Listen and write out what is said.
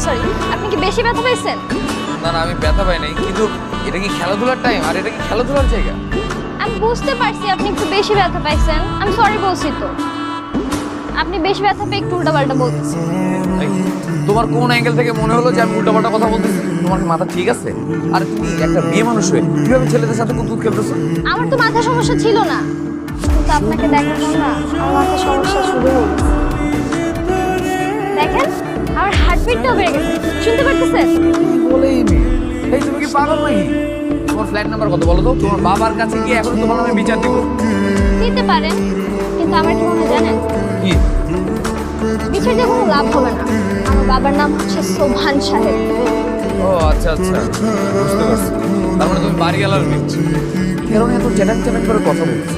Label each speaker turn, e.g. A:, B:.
A: Sorry, আপনি কি বেশি ব্যথা পাইছেন?
B: না না, আমি ব্যথা পাই নাই, কিন্তু এটা কি খেলাধুলার টাইম আর এটা কি খেলাধুলার জায়গা?
A: আমি বুঝতে পারছি আপনি একটু বেশি ব্যথা পাইছেন, আমি সরি বলছি তো। আপনি বেশি ব্যথা পেয়ে একটু উল্টাপাল্টা বলতেছেন।
B: এই, তোমার কোন অ্যাঙ্গেল থেকে মনে হলো যে আমি উল্টাপাল্টা কথা বলতেছি? তোমার কি মাথা ঠিক আছে? আর তুমি একটা মেয়ে মানুষ হয়ে কিভাবে ছেলেদের সাথে কুতুত খেলতেছো?
A: আমার তো মাথা সমস্যা ছিল না, কিন্তু আপনাকে দেখার পর না আমার মাথা সমস্যা শুরু হয়ে গেছে। দেখেন আমার হার্টবিটটাও বেড়ে গেছে, শুনতে পারতেছেন?
B: বলেই নি। এই তুমি কি পাগল নাকি? তোমার ফ্ল্যাট নাম্বার কত বলো তো? তোমার বাবার কাছে গিয়ে এখন তোমার নামে বিচার দিব।
A: দিতে পারেন, কিন্তু আমার কি মনে হয় জানেন,
B: কি?
A: বিচার দিয়ে কোনো লাভ হবে না। আমার বাবার নাম হচ্ছে সোভান সাহেব।
B: ও আচ্ছা আচ্ছা, বুঝতে পারছি। তার মানে তুমি বাড়ি গেলার মেয়ে। কারণ এত চ্যাটাক চ্যাটাক করে কথা বলছো।